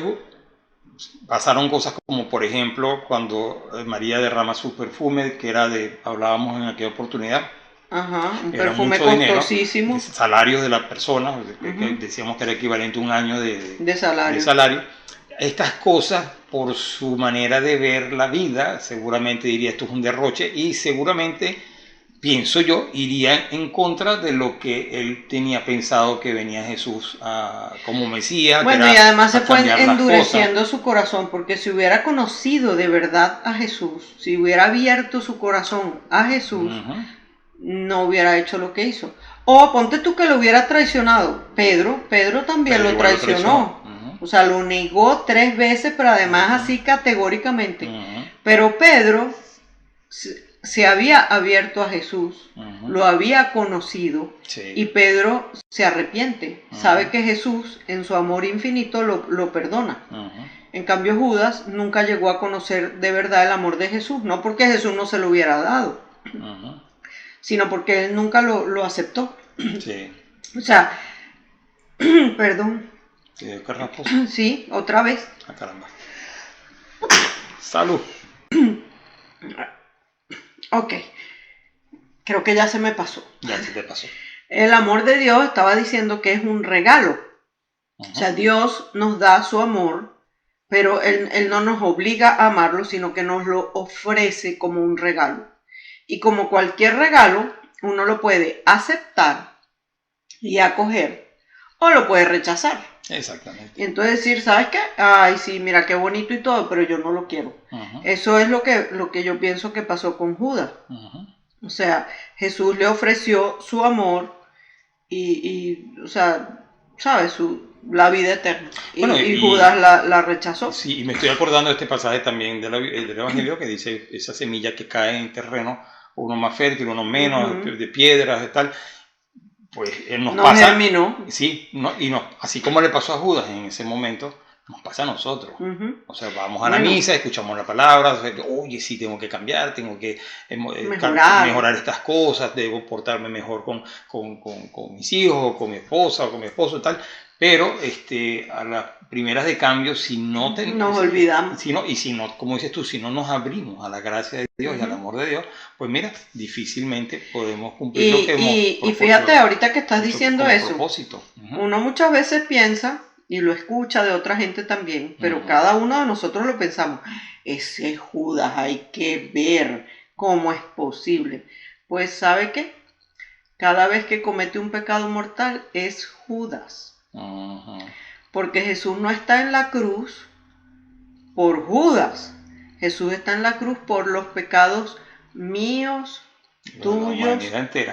pasaron cosas como, por ejemplo, cuando María derrama su perfume, que era hablábamos en aquella oportunidad. Un perfume costosísimo. Dinero, salarios de la persona, que decíamos que era equivalente a un año de salario. Estas cosas por su manera de ver la vida, seguramente diría esto es un derroche y seguramente, pienso yo, iría en contra de lo que él tenía pensado que venía Jesús como Mesías. Bueno, y además se fue endureciendo su corazón, porque si hubiera conocido de verdad a Jesús, si hubiera abierto su corazón a Jesús, no hubiera hecho lo que hizo. O ponte tú que lo hubiera traicionado. Pedro también lo traicionó. O sea, lo negó 3 veces, pero además así categóricamente. Pero Pedro se había abierto a Jesús, lo había conocido, y Pedro se arrepiente. Sabe que Jesús, en su amor infinito, lo perdona. En cambio, Judas nunca llegó a conocer de verdad el amor de Jesús, no porque Jesús no se lo hubiera dado, sino porque él nunca lo aceptó. Sí. O sea, perdón. Sí, otra vez. Ah, caramba. Salud. Ok, creo que ya se me pasó. Ya se te pasó. El amor de Dios estaba diciendo que es un regalo. O sea, Dios nos da su amor, pero él no nos obliga a amarlo, sino que nos lo ofrece como un regalo. Y como cualquier regalo, uno lo puede aceptar y acoger, o lo puede rechazar. Exactamente. Y entonces decir, ¿sabes qué? Ay, sí, mira qué bonito y todo, pero yo no lo quiero. Eso es lo que yo pienso que pasó con Judas. O sea, Jesús le ofreció su amor y o sea, ¿sabes? La vida eterna. Y Judas la rechazó. Sí, y me estoy acordando de este pasaje también del Evangelio que dice, esa semilla que cae en terreno, uno más fértil, uno menos, de piedras y tal. Pues nos pasa, germinó. Sí, así como le pasó a Judas en ese momento, nos pasa a nosotros. O sea, vamos a la misa, escuchamos la palabra, oye, sí, tengo que cambiar, tengo que mejorar estas cosas, debo portarme mejor con mis hijos, con mi esposa o con mi esposo y tal. Pero a las primeras de cambio, si no nos olvidamos. Si no, como dices tú, si no nos abrimos a la gracia de Dios y al amor de Dios, pues mira, difícilmente podemos cumplir lo que hemos y fíjate, ahorita que estás diciendo eso, propósito. Uno muchas veces piensa, y lo escucha de otra gente también, pero cada uno de nosotros lo pensamos, ese Judas, hay que ver cómo es posible. Pues, ¿sabe qué? Cada vez que comete un pecado mortal es Judas. Porque Jesús no está en la cruz por Judas. Jesús está en la cruz por los pecados míos, tuyos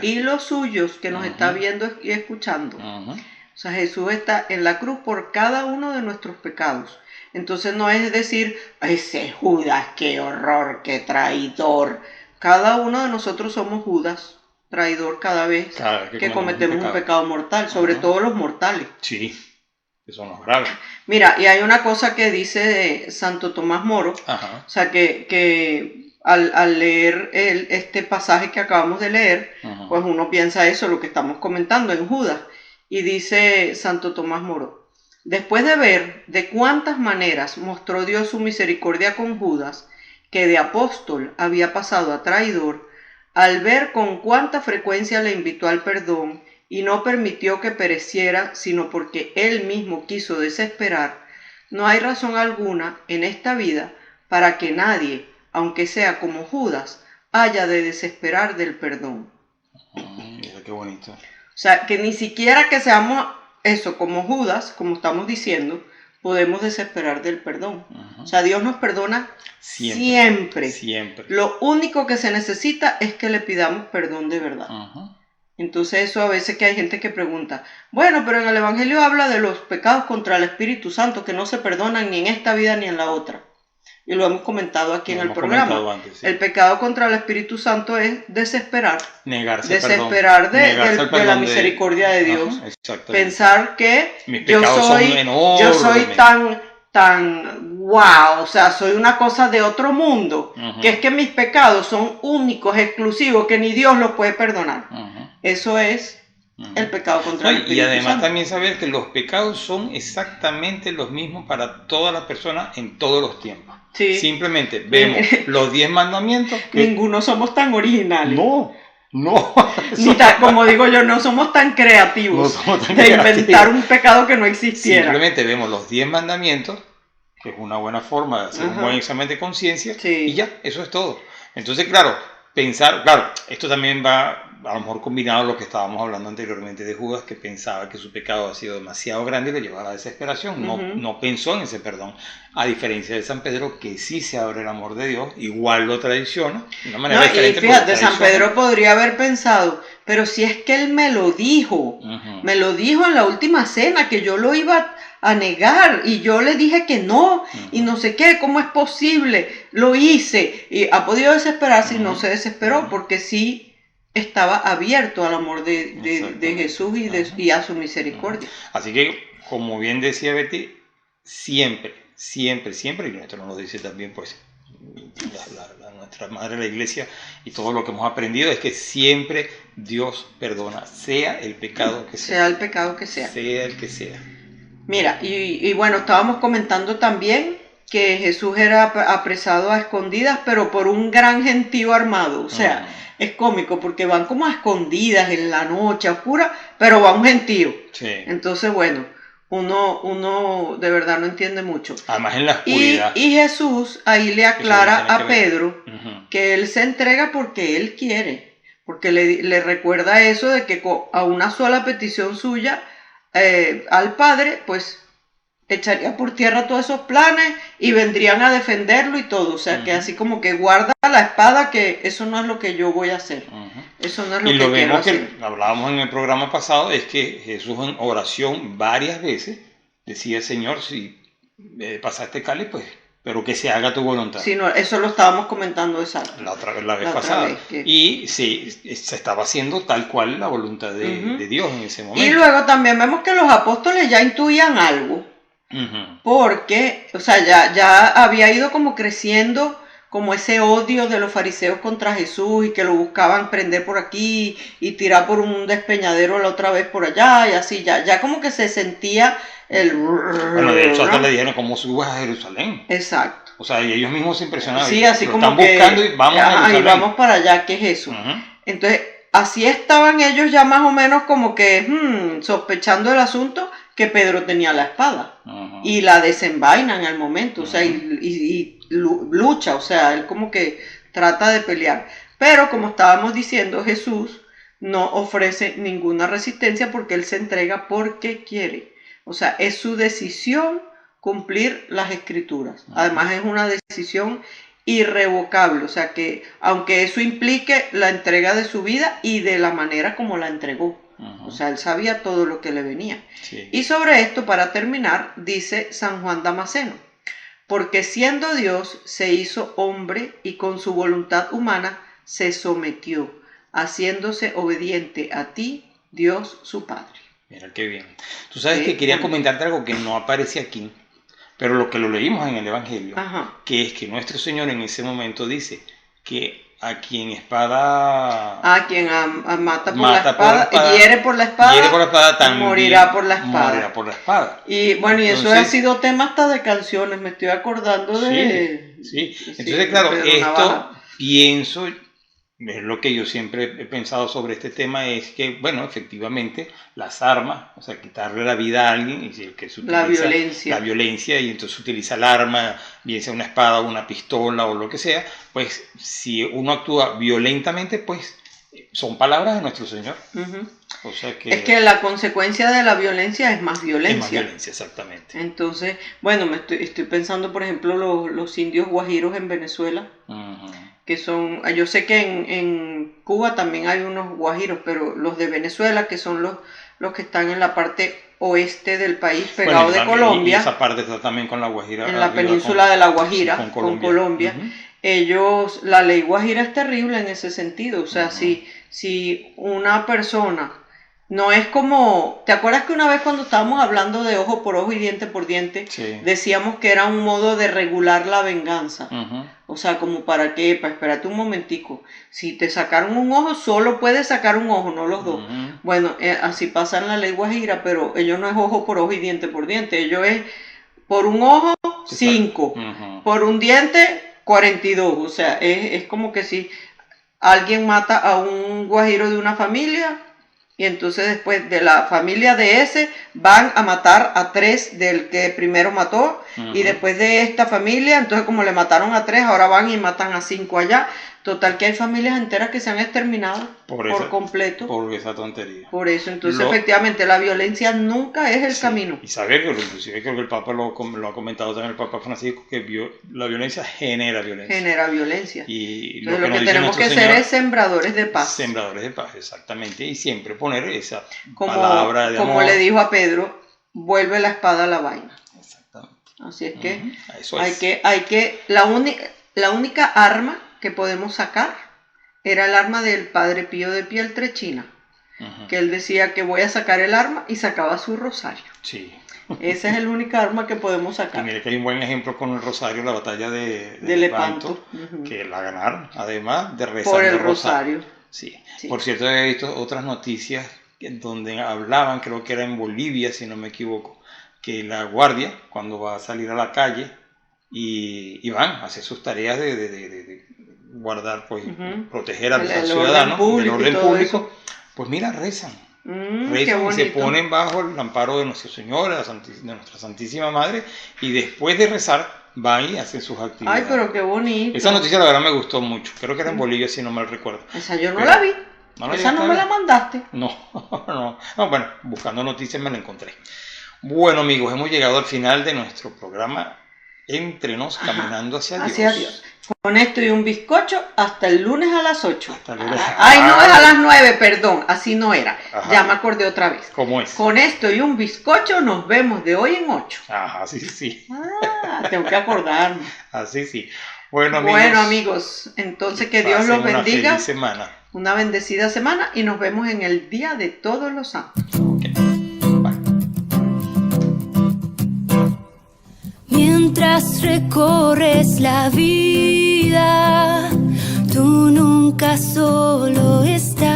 y los suyos, que nos está viendo y escuchando. O sea, Jesús está en la cruz por cada uno de nuestros pecados. Entonces no es decir, ese Judas, qué horror, qué traidor. Cada uno de nosotros somos Judas, traidor cada vez que cometemos un pecado mortal, sobre todo los mortales. Sí, eso no es grave. Mira, y hay una cosa que dice Santo Tomás Moro, o sea, que al leer este pasaje que acabamos de leer, pues uno piensa eso, lo que estamos comentando en Judas, y dice Santo Tomás Moro, después de ver de cuántas maneras mostró Dios su misericordia con Judas, que de apóstol había pasado a traidor, al ver con cuánta frecuencia le invitó al perdón y no permitió que pereciera, sino porque él mismo quiso desesperar, no hay razón alguna en esta vida para que nadie, aunque sea como Judas, haya de desesperar del perdón. Mira qué bonito. O sea, que ni siquiera que seamos eso, como Judas, como estamos diciendo, podemos desesperar del perdón. O sea, Dios nos perdona siempre. Lo único que se necesita es que le pidamos perdón de verdad. Entonces eso a veces que hay gente que pregunta, bueno, pero en el Evangelio habla de los pecados contra el Espíritu Santo que no se perdonan ni en esta vida ni en la otra. Y lo hemos comentado aquí en el programa. Antes, sí. El pecado contra el Espíritu Santo es desesperar. Desesperar de la misericordia de Dios. Pensar que yo soy tan wow, o sea, soy una cosa de otro mundo, que es que mis pecados son únicos, exclusivos, que ni Dios los puede perdonar. Eso es el pecado contra el Espíritu Santo. Y además Santo. También saber que los pecados son exactamente los mismos para todas las personas en todos los tiempos. Sí. Simplemente vemos los 10 mandamientos. Ninguno somos tan originales. No. Como digo yo, no somos tan creativos de inventar un pecado que no existiera. Simplemente vemos los 10 mandamientos que es una buena forma de hacer un buen examen de conciencia, Sí. y ya, eso es todo. Entonces, claro, claro, esto también va a lo mejor combinado a lo que estábamos hablando anteriormente de Judas, que pensaba que su pecado ha sido demasiado grande y le llevaba a la desesperación. No pensó en ese perdón. A diferencia de San Pedro, que sí se abre el amor de Dios, igual lo traiciona de una manera diferente. Y fíjate, San Pedro podría haber pensado, pero si es que él me lo dijo en la última cena, que yo lo iba a negar, y yo le dije que no, y no sé qué, ¿cómo es posible? Lo hice, y ha podido desesperarse y no se desesperó, porque sí estaba abierto al amor de Jesús y a su misericordia. Así que, como bien decía Betty, siempre, y esto nos lo dice también pues nuestra madre la iglesia, y todo lo que hemos aprendido es que siempre Dios perdona, sea el pecado que sea. Sea el pecado que sea. Sea el que sea. Mira, y bueno, estábamos comentando también que Jesús era apresado a escondidas, pero por un gran gentío armado. O sea, es cómico porque van como a escondidas en la noche oscura, pero va un gentío. Sí. Entonces, bueno, uno de verdad no entiende mucho. Además en la oscuridad. Y Jesús ahí le aclara a Pedro que él se entrega porque él quiere, porque le recuerda eso de que a una sola petición suya al Padre, pues echaría por tierra todos esos planes y vendrían a defenderlo y todo. O sea, que así como que guarda la espada, que eso no es lo que yo voy a hacer. Eso no es lo que quiero hacer. Y lo vemos que hablábamos en el programa pasado, es que Jesús en oración varias veces decía: Señor, si pasaste cáliz, pues, pero que se haga tu voluntad. Sí, no, eso lo estábamos comentando la vez pasada. Y sí, se estaba haciendo tal cual la voluntad de Dios en ese momento. Y luego también vemos que los apóstoles ya intuían algo. Porque, o sea, ya había ido como creciendo como ese odio de los fariseos contra Jesús, y que lo buscaban prender por aquí y tirar por un despeñadero la otra vez por allá, y así, ya como que se sentía el... Bueno, de hecho hasta le dijeron: ¿cómo subas a Jerusalén? Exacto. O sea, y ellos mismos se impresionaban. Sí, así como están que... buscando y vamos a Jerusalén. Y vamos para allá, ¿qué es eso? Entonces, así estaban ellos ya más o menos como que sospechando el asunto, que Pedro tenía la espada y la desenvaina en el momento, o sea, y lucha, o sea, él como que trata de pelear. Pero como estábamos diciendo, Jesús no ofrece ninguna resistencia porque él se entrega porque quiere. O sea, es su decisión cumplir las escrituras. Además es una decisión irrevocable, o sea que aunque eso implique la entrega de su vida y de la manera como la entregó. O sea, él sabía todo lo que le venía. Sí. Y sobre esto, para terminar, dice San Juan Damasceno: porque siendo Dios, se hizo hombre y con su voluntad humana se sometió, haciéndose obediente a ti, Dios su Padre. Mira qué bien. Tú sabes que quería comentarte algo que no aparece aquí, pero lo que lo leímos en el Evangelio, que es que nuestro Señor en ese momento dice que a quien espada... A quien mata por la espada, hiere por la espada, también morirá por la espada. Morirá por la espada. Y bueno, y entonces, eso ha sido tema hasta de canciones, me estoy acordando de... Sí. Entonces, claro, esto pienso, es lo que yo siempre he pensado sobre este tema, es que, bueno, efectivamente, las armas, o sea, quitarle la vida a alguien, y el que se utiliza la violencia, y entonces utiliza el arma, bien sea una espada o una pistola o lo que sea, pues si uno actúa violentamente, pues son palabras de nuestro Señor. O sea que... Es que la consecuencia de la violencia es más violencia. Es más violencia, exactamente. Entonces, bueno, estoy pensando, por ejemplo, los indios guajiros en Venezuela, que son, yo sé que en Cuba también hay unos guajiros, pero los de Venezuela, que son los que están en la parte oeste del país, pegado de Colombia. Y esa parte está también con la Guajira. En la península de la Guajira, con Colombia. Ellos, la ley guajira es terrible en ese sentido. O sea, si una persona... No es como... ¿Te acuerdas que una vez cuando estábamos hablando de ojo por ojo y diente por diente, decíamos que era un modo de regular la venganza? O sea, como para qué, espérate un momentico. Si te sacaron un ojo, solo puedes sacar un ojo, no los dos. Bueno, así pasa en la ley guajira, pero ellos no es ojo por ojo y diente por diente. Ellos es por un ojo, 5. Por un diente, 42. O sea, es como que si alguien mata a un guajiro de una familia... Y entonces después de la familia de ese van a matar a 3 del que primero mató. Y después de esta familia, entonces como le mataron a 3, ahora van y matan a 5 allá. Total que hay familias enteras que se han exterminado por completo. Por esa tontería. Por eso, entonces efectivamente la violencia nunca es el camino. Y saber que inclusive creo que el Papa lo ha comentado también el Papa Francisco, que la violencia genera violencia. Genera violencia. Y entonces, lo que tenemos que ser es sembradores de paz. Sembradores de paz, exactamente. Y siempre poner esa palabra de amor. Como le dijo a Pedro, vuelve la espada a la vaina. Exactamente. Así es que Eso hay que la única arma que podemos sacar era el arma del Padre Pío de Pietrelcina, que él decía que voy a sacar el arma y sacaba su rosario. Sí. Esa es la única arma que podemos sacar. Y mire que hay un buen ejemplo con el rosario, la batalla de Lepanto, que la ganaron, además de rezar por el rosario. Sí. Por cierto, he visto otras noticias donde hablaban, creo que era en Bolivia, si no me equivoco, que la guardia, cuando va a salir a la calle, y van a hacer sus tareas de guardar, pues, proteger al ciudadano del orden público, pues mira, rezan y se ponen bajo el amparo de Nuestra Señora, de Nuestra Santísima Madre, y después de rezar van y hacen sus actividades. Ay, pero qué bonito. Esa noticia la verdad me gustó mucho, creo que era en Bolivia si no mal recuerdo. Esa yo no la vi. Esa no me la mandaste. No, bueno, buscando noticias me la encontré. Bueno amigos, hemos llegado al final de nuestro programa Entre Nos, caminando hacia Dios. Con esto y un bizcocho hasta el lunes a las 8. Hasta el lunes. Ay, no, es a las 9, perdón, así no era. Ajá. Ya me acordé otra vez. ¿Cómo es? Con esto y un bizcocho nos vemos de hoy en 8. Ajá, sí. Tengo que acordarme. Así sí. Bueno amigos, entonces que Dios los bendiga. Una feliz semana. Una bendecida semana y nos vemos en el Día de Todos los Santos. Okay. Mientras recorres la vida, tú nunca solo estás.